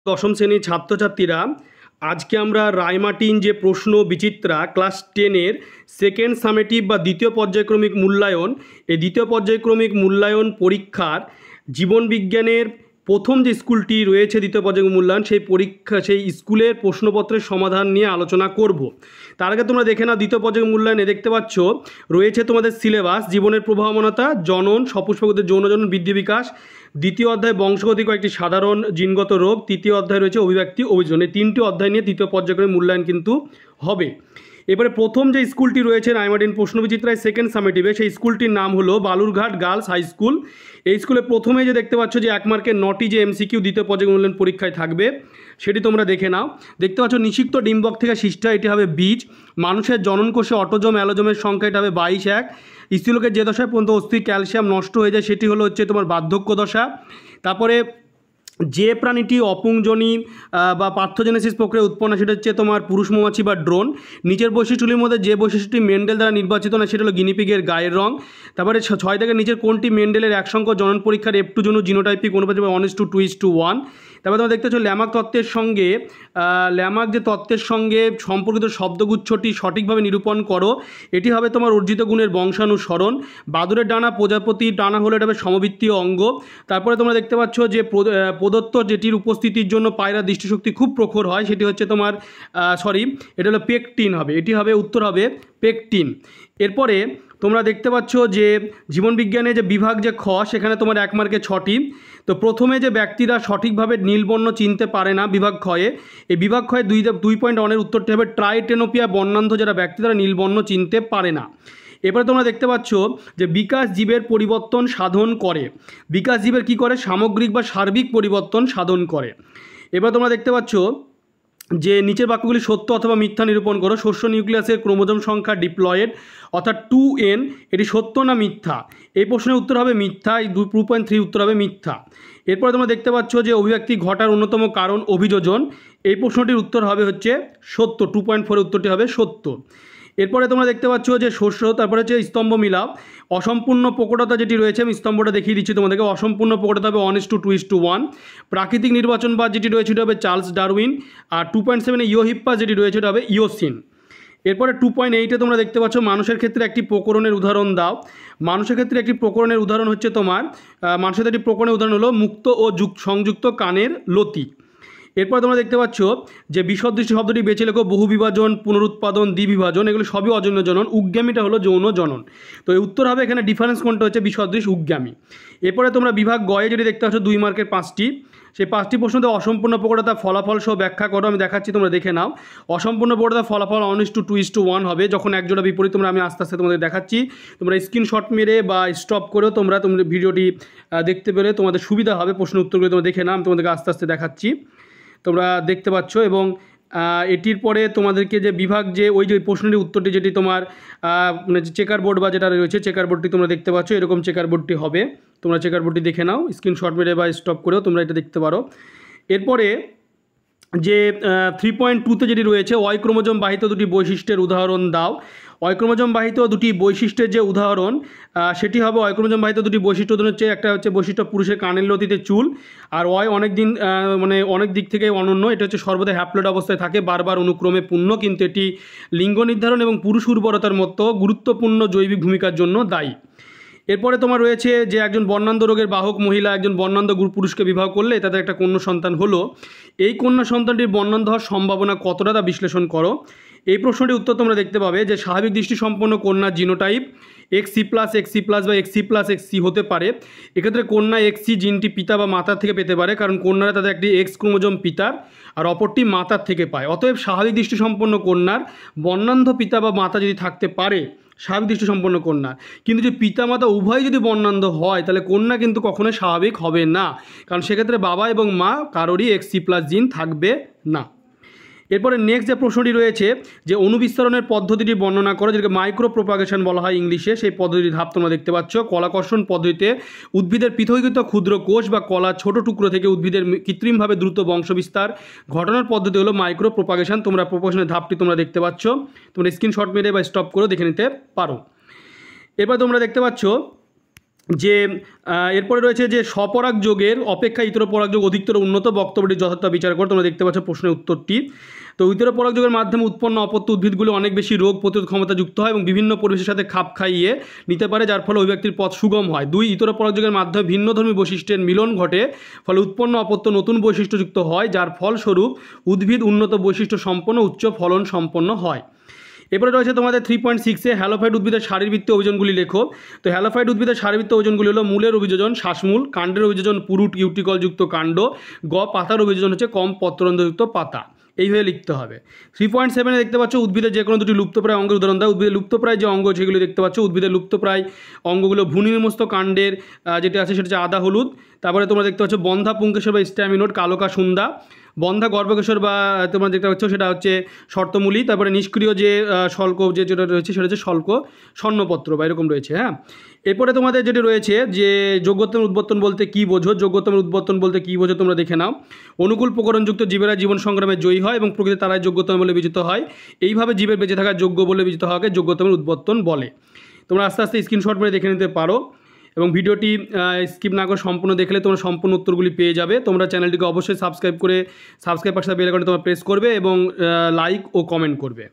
দশম শ্রেণীর ছাত্রছাত্রীরা আজকে আমরা রায়মার্টিন যে প্রশ্ন বিচিত্রা ক্লাস 10-এর সেকেন্ড সামেটিভ বা দ্বিতীয় পর্যায়ক্রমিক মূল্যায়ন, এই দ্বিতীয় পর্যায়ক্রমিক মূল্যায়ন পরীক্ষার জীবনবিজ্ঞানের প্রথম যে স্কুলটি রয়েছে দ্বিতীয় পর্যায়ক্রমিক মূল্যায়ন, সেই স্কুলের প্রশ্নপত্রের সমাধান নিয়ে আলোচনা করব। তার আগে তোমরা দেখে নাও দ্বিতীয় পর্যায়ক্রমিক মূল্যায়নে দেখতে পাচ্ছ রয়েছে তোমাদের সিলেবাস জীবনের প্রবাহমানতা, জনন, সপুষ্পকদের যৌন জনন, বৃদ্ধি বিকাশ, দ্বিতীয় অধ্যায় বংশগতি কয়েকটি সাধারণ জিনগত রোগ, তৃতীয় অধ্যায় রয়েছে অভিব্যক্তি অভিযোজন। এই তিনটি অধ্যায় নিয়ে তৃতীয় পর্যায়ক্রমিক মূল্যায়ন কিন্তু হবে। এবারে প্রথম যে স্কুলটি রয়েছে রায়মার্টিন প্রশ্নবিচিত্রায় সেকেন্ড সামেটিভে, সেই স্কুলটির নাম হলো বালুরঘাট গার্লস হাই স্কুল। এই স্কুলে প্রথমে যে দেখতে পাচ্ছ যে 1 মার্কের 9টি যে এমসিকিউ দ্বিতীয় পর্যায়ক্রমিক মূল্যায়ন পরীক্ষায় থাকবে সেটি তোমরা দেখে নাও। দেখতে পাচ্ছ নিষিক্ত ডিম্বক থেকে সৃষ্ট, এটি হবে বীজ। মানুষের জননকোষে অটোজম অ্যালোজমের সংখ্যা, এটা হবে 22-1। স্ত্রীলোকের যে দশায় পর্যন্ত অস্থি ক্যালসিয়াম নষ্ট হয়ে যায় সেটি হচ্ছে তোমার বার্ধক্য দশা। তারপরে যে প্রাণীটি অপুংজনী বা পার্থজেনেসিস প্রক্রিয়া উৎপন্ন সেটা হচ্ছে তোমার পুরুষ মৌমাছি বা ড্রোন। নিচের বৈশিষ্ট্যগুলির মধ্যে যে বৈশিষ্ট্যটি মেন্ডেল দ্বারা নির্বাচিত না সেটা হলো গিনিপিগের গায়ের রং। তারপরে 6 থেকে নিচের কোনটি মেন্ডেলের এক সংখ্যক জনন পরীক্ষার F2 জন্য জিনোটাইপিক অনুপাত 1:2:1। তারপরে তোমরা দেখতে পাচ্ছ ল্যামার্ক তত্ত্বের সঙ্গে সম্পর্কিত শব্দগুচ্ছটি সঠিকভাবে নিরূপণ করো। এটি হবে তোমার অর্জিত গুণের বংশানুসরণ। বাদুড়ের ডানা প্রজাপতির ডানা হলে এটা হবে সমবৃত্তীয় অঙ্গ। তারপরে তোমরা দেখতে পাচ্ছ যে প্রদত্ত যেটির উপস্থিতির জন্য পায়রার দৃষ্টিশক্তি খুব প্রখর হয় সেটি হচ্ছে তোমার এটা হলো পেকটিন হবে, এটি হবে উত্তর হবে পেকটিন। এরপরে তোমরা দেখতে পাচ্ছ যে জীবনবিজ্ঞানে যে বিভাগ যে খ, সেখানে তোমার 1 মার্কে 6টি। তো প্রথমে যে ব্যক্তিরা সঠিকভাবে নীলবর্ণ চিনতে পারে না বিভাগ খয়ে, এই বিভাগ খয়ে 2.1-এর উত্তরটি হবে ট্রাইটেনোপিয়া বর্ণান্ধ যারা ব্যক্তি তারা নীলবর্ণ চিনতে পারে না। এরপরে তোমরা দেখতে পাচ্ছ যে বিকাশ জীবের পরিবর্তন সাধন করে। বিকাশ জীবের কী করে? সামগ্রিক বা সার্বিক পরিবর্তন সাধন করে। এবার তোমরা দেখতে পাচ্ছ যে নিচের বাক্যগুলি সত্য অথবা মিথ্যা নিরূপণ করো। শস্য নিউক্লিয়াসের ক্রোমোজোম সংখ্যা ডিপ্লয়েড অর্থাৎ 2n, এটি সত্য না মিথ্যা? এই প্রশ্নের উত্তর হবে মিথ্যা, এই 2.3 উত্তর হবে মিথ্যা। এরপরে তোমরা দেখতে পাচ্ছ যে অভিব্যক্তি ঘটার অন্যতম কারণ অভিযোজন, এই প্রশ্নটির উত্তর হবে হচ্ছে সত্য, 2.4 উত্তরটি হবে সত্য। এরপরে তোমরা দেখতে পাচ্ছ যে শস্য, তারপরে হচ্ছে স্তম্ভ মিলাপ। অসম্পূর্ণ প্রকটতা যেটি রয়েছে আমি স্তম্ভটা দেখিয়ে দিচ্ছি তোমাদেরকে। অসম্পূর্ণ প্রকটতা হবে 1:2:1। প্রাকৃতিক নির্বাচনবাদ যেটি রয়েছে এটা হবে চার্লস ডারউইন। আর 2.7 ইওহিপ্পাস যেটি রয়েছে এটা হবে ইওসিন। এরপরে 2.8-এ তোমরা দেখতে পাচ্ছ মানুষের ক্ষেত্রে একটি প্রকরণের উদাহরণ দাও। মানুষের ক্ষেত্রে একটি প্রকরণের উদাহরণ হচ্ছে তোমার মানুষের ক্ষেত্রে একটি প্রকরণের উদাহরণ হলো মুক্ত ও সংযুক্ত কানের লতি। এরপর তোমরা দেখতে পাচ্ছ যে বিসদৃষ্টি শব্দটি বেছে লেখো। বহু বিভাজন, পুনরুৎপাদন, দ্বিবিভাজন এগুলো সবই অযৌন জনন। উদ্গামীটা হলো যৌন জনন। তো এই উত্তর হবে এখানে ডিফারেন্স কোনটা হচ্ছে বিসদৃশ উদ্গামী। এরপরে তোমরা বিভাগ গয়ে যেটি দেখতে পাচ্ছ 2 মার্কের 5টি, সেই 5টি প্রশ্নতে অসম্পূর্ণ প্রকটতা ফলাফল সহ ব্যাখ্যা করো। আমি দেখাচ্ছি, তোমরা দেখে নাও। অসম্পূর্ণ প্রকটতা ফলাফল 1:2:1 হবে যখন একজোড়া বিপরীত। তোমরা আমি আস্তে আস্তে তোমাদের দেখাচ্ছি, তোমরা স্ক্রিনশট মেরে বা স্টপ করেও তোমরা ভিডিওটি দেখতে পেলে তোমাদের সুবিধা হবে। প্রশ্ন উত্তরগুলো তোমরা দেখে নাও, আমি তোমাদেরকে আস্তে আস্তে দেখাচ্ছি, তোমরা দেখতে পাচ্ছ। এবং এটির পরে তোমাদেরকে যে বিভাগ যে ওই যে প্রশ্নটির উত্তরটি যেটি তোমার মানে চেকার বোর্ড বা যেটা রয়েছে চেকার বোর্ডটি তোমরা দেখতে পাচ্ছ, এরকম চেকার বোর্ডটি হবে। তোমরা চেকার বোর্ডটি দেখে নাও, স্ক্রিনশট মেরে বা স্টপ করেও তোমরা এটা দেখতে পারো। এরপরে যে 3.2-তে যেটি রয়েছে ওয়াই ক্রোমোজোম বাহিত দুটি বৈশিষ্ট্যের উদাহরণ দাও। ওয়াই ক্রোমোজোম বাহিত দুটি বৈশিষ্ট্যের যে উদাহরণ সেটি হবে ওয়াই ক্রোমোজোম বাহিত দুটি বৈশিষ্ট্য হচ্ছে একটা হচ্ছে বৈশিষ্ট্য পুরুষের কানের লতিতে চুল। আর ওয়াই অনেক দিক থেকে অনন্য, এটা হচ্ছে সর্বদা হ্যাপ্লয়েড অবস্থায় থাকে, বারবার অনুক্রমে পূর্ণ, কিন্তু এটি লিঙ্গ নির্ধারণ এবং পুরুষ উর্বরতার মতো গুরুত্বপূর্ণ জৈবিক ভূমিকার জন্য দায়ী। এরপরে তোমার রয়েছে যে একজন বর্ণান্ধ রোগের বাহক মহিলা একজন বর্ণান্ধ পুরুষকে বিবাহ করলে তাদের একটা কন্যা সন্তান হলো। এই কন্যা সন্তানটির বর্ণান্ধ হওয়ার সম্ভাবনা কতটা তা বিশ্লেষণ করো। এই প্রশ্নটির উত্তর তোমরা দেখতে পাবে যে স্বাভাবিক দৃষ্টিসম্পন্ন কন্যার জিনোটাইপ XC+, XC+ বা XC+XC হতে পারে। এক্ষেত্রে কন্যা XC জিনটি পিতা বা মাতার থেকে পেতে পারে, কারণ কন্যারা তাদের একটি X ক্রোমোজোম পিতার আর অপরটি মাতার থেকে পায়। অতএব স্বাভাবিক দৃষ্টিসম্পন্ন কন্যার বর্ণান্ধ পিতা বা মাতা যদি থাকতে পারে, স্বাভাবিক দৃষ্টিসম্পন্ন কন্যা, কিন্তু যে পিতামাতা উভয় যদি বর্ণান্ধ হয় তাহলে কন্যা কিন্তু কখনোই স্বাভাবিক হবে না, কারণ সেক্ষেত্রে বাবা এবং মা কারোরই XC+ জিন থাকবে না। এরপরে নেক্সট যে প্রশ্নটি রয়েছে যে অনুবিস্তরণের পদ্ধতিটি বর্ণনা করো, যেটাকে মাইক্রো প্রোপাগেশন বলা হয় ইংলিশে। সেই পদ্ধতির ধাপ তোমরা দেখতে পাচ্ছ। কলাকর্ষণ পদ্ধতিতে উদ্ভিদের পৃথকীকৃত ক্ষুদ্র কোষ বা কলা ছোট টুকরো থেকে উদ্ভিদের কৃত্রিমভাবে দ্রুত বংশবিস্তার ঘটানোর পদ্ধতি হলো মাইক্রো প্রোপাগেশন। তোমরা প্রোপাগেশনের ধাপটি তোমরা দেখতে পাচ্ছ, তোমরা স্ক্রিনশট মেরে বা স্টপ করেও দেখে নিতে পারো। এরপর তোমরা দেখতে পাচ্ছ যে এরপরে রয়েছে যে স্বপরাগ যোগের অপেক্ষা ইতর পরাগ যোগ অধিকতর উন্নত, বক্তব্যটি যথার্থ বিচার করে। তোমরা দেখতে পাচ্ছ প্রশ্নের উত্তরটি। তো ইতর পরাগ যোগের মাধ্যমে উৎপন্ন অপত্য উদ্ভিদগুলো অনেক বেশি রোগ প্রতিরোধ ক্ষমতা যুক্ত হয় এবং বিভিন্ন পরিবেশের সাথে খাপ খাইয়ে নিতে পারে, যার ফলে ওই ব্যক্তির পথ সুগম হয়। 2, ইতর পরাগ যোগের মাধ্যমে ভিন্নধর্মী বৈশিষ্ট্যের মিলন ঘটে, ফলে উৎপন্ন অপত্য নতুন বৈশিষ্ট্যযুক্ত হয়, যার ফলস্বরূপ উদ্ভিদ উন্নত বৈশিষ্ট্য সম্পন্ন উচ্চ ফলন সম্পন্ন হয়। এরপরে রয়েছে তোমাদের 3.6-এ হ্যালোফাইট উদ্ভিদের শারীরবৃত্তীয় অভিযোজনগুলি লেখো। তো হ্যালোফাইট উদ্ভিদের শারীরবৃত্তীয় অভিযোজনগুলি হলো মূলের অভিযোজন শ্বাসমূল, কাণ্ডের অভিযোজন পুরুট ইউটিকলযুক্ত কাণ্ড, পাতার অভিযোজন হচ্ছে কম পত্ররন্ধ্রযুক্ত পাতা। এইভাবে লিখতে হবে। 3.7-এ দেখতে পাচ্ছ উদ্ভিদের যে কোনো দুটি লুপ্তপ্রায় অঙ্গের উদাহরণ দেয়। উদ্ভিদের লুপ্তপ্রায় যে অঙ্গ সেগুলি দেখতে পাচ্ছ, উদ্ভিদের লুপ্তপ্রায় অঙ্গগুলো ভূনির্মস্ত কাণ্ডের যেটা আছে সেটা হচ্ছে আদা হলুদ। তারপরে তোমরা দেখতে পাচ্ছ বন্ধা পুংকেশর বা স্ট্যামিনোড কালোকা সুন্দা, বন্ধা গর্ভকেশর বা তোমরা যেটা হচ্ছে সেটা হচ্ছে শর্তমূলী। তারপরে নিষ্ক্রিয় যে শল্ক যেটা রয়েছে সেটা হচ্ছে শল্ক স্বর্ণপত্র বা এরকম রয়েছে। হ্যাঁ, এরপরে তোমাদের যেটা রয়েছে যে যোগ্যতমের উদ্বর্তন বলতে কী বোঝো, যোগ্যতমের উদ্বর্তন বলতে কী বোঝো তোমরা দেখে নাও। অনুকূল প্রকরণযুক্ত জীবেরা জীবন সংগ্রামে জয়ী হয় এবং প্রকৃতি তারাই যোগ্যতম বলে বিবেচিত হয়। এইভাবে জীবের বেঁচে থাকার যোগ্য বলে বিবেচিত হওয়াকে যোগ্যতমের উদ্বর্তন বলে। তোমরা আস্তে আস্তে স্ক্রিনশট মেরে দেখে নিতে পারো এবং ভিডিওটি স্কিপ না করে সম্পূর্ণ দেখলে তোমরা সম্পূর্ণ উত্তরগুলি পেয়ে যাবে। তোমরা চ্যানেলটিকে অবশ্যই সাবস্ক্রাইব পাশে বেল আইকনে তোমরা প্রেস করবে এবং লাইক ও কমেন্ট করবে।